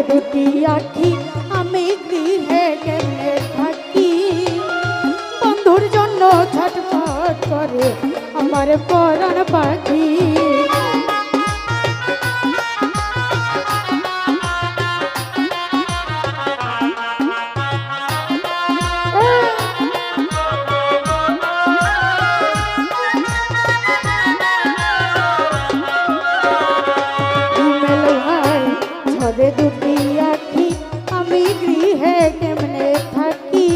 দুটি আখি আমি গৃহে কেমনে থাকি, বন্ধুর জন্য ছটফট করে আমার পরাণ পাখি। দুটি আখি আমি গৃহে কেমনে থাকি,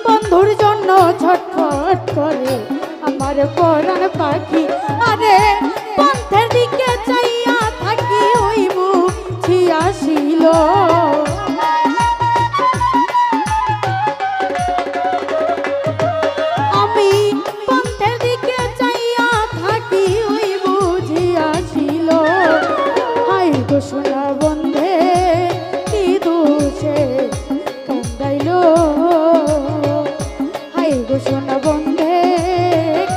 বন্ধুর জন্য ছটফট করে আমার পরাণ পাখি। আরে পন্থের দিকে চাইয়া থাকি ওই বুঝি আসিল, আমি পন্থের দিকে চাইয়া থাকি ওই বুঝি আসিল। হাই গো সোনা বন্ধে কি দোষে কান্দাইল, হাই গো সোনা বন্ধে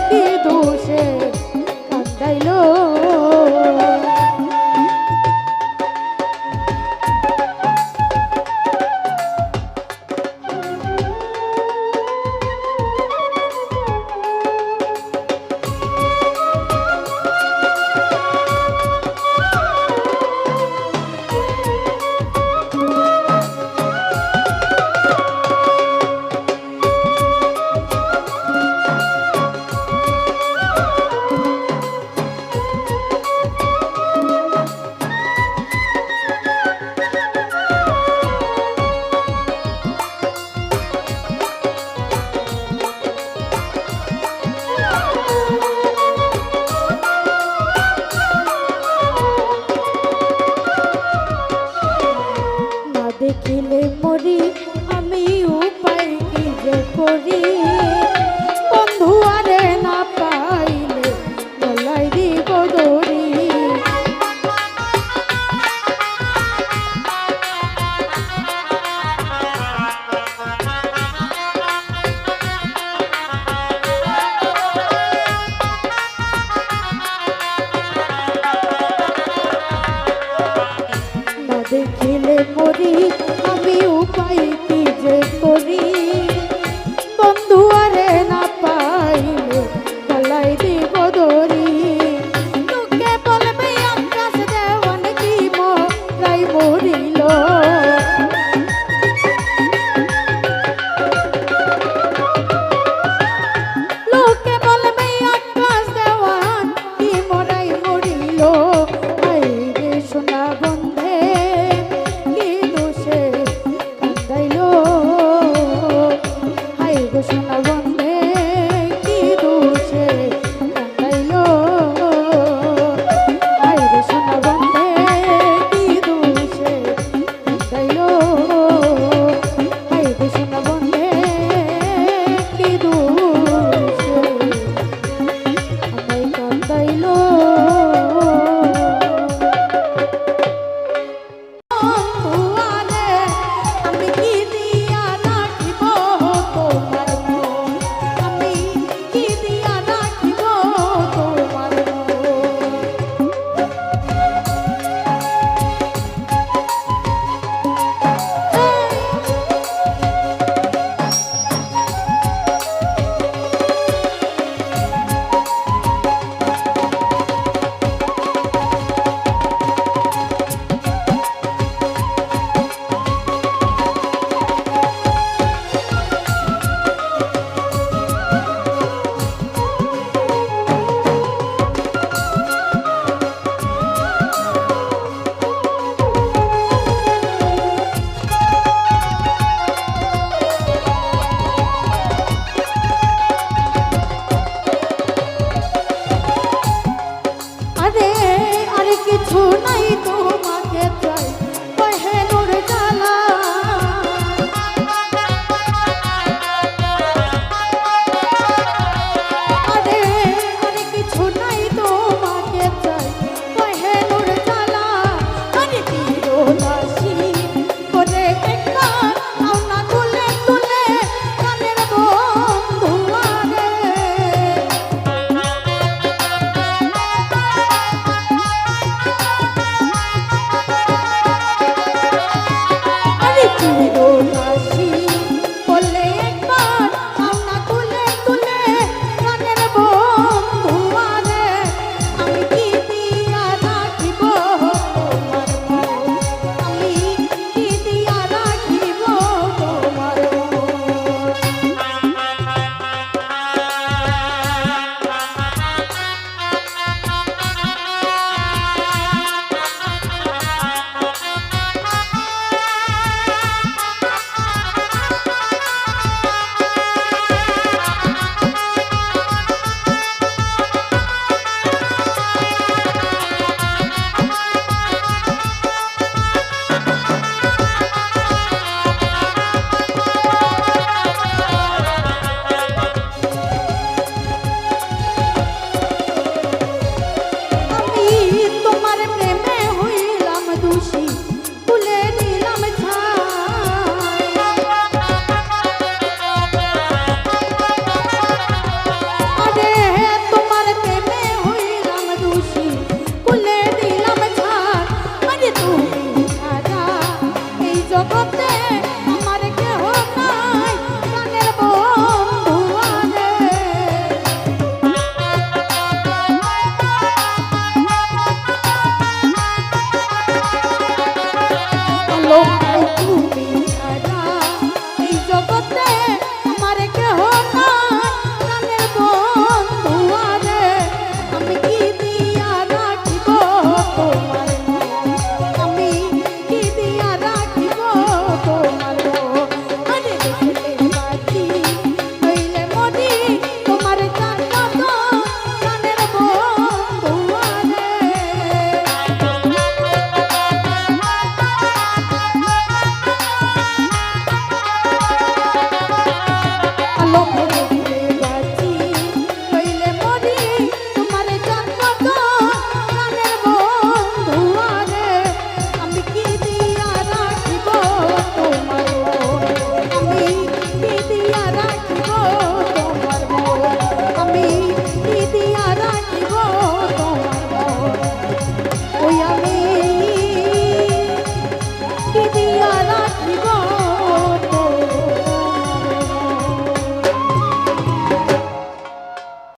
কি দোষে কান্দাইল। দেখিলে মরি আমি উপায় কি যে করি, বন্ধু আরে না পাইলে গলায় দিব দড়ি। দেখিলে মরি আমি উপায় কি যে করি, বন্ধু আরে না পাইলে গলায় দিব দড়ি। তোকে বলবে আকাশ দেওয়ান কি মরাই মরিল, লোকে বলবে আকাশ দেওয়ান কি মরাই মরিল। হাই রে সোনা বন্ধে কি দোষে কান্দাইল, হাই গো সোনা বন্ধে কি দোষে কান্দাইল, হাই রে সোনা বন্ধে কি দোষে কান্দাইল, হাই রে সোনা বন্ধে কি দোষে আমায় কান্দাইল। আমি কি দিয়া রাখিব তোমার মন, আমি কি দিয়া রাখিব তোমার আরে আরে কিছু নাই তোমাকে চাই পহেনুর জ্বালা, আরে আরে কিছু নাই তোমাকে চাই পহেনুর জ্বালা। আরে বিরোদাসী করে একটা নাও না তুলে তুলে কানের বন্ধু আরে, দাসী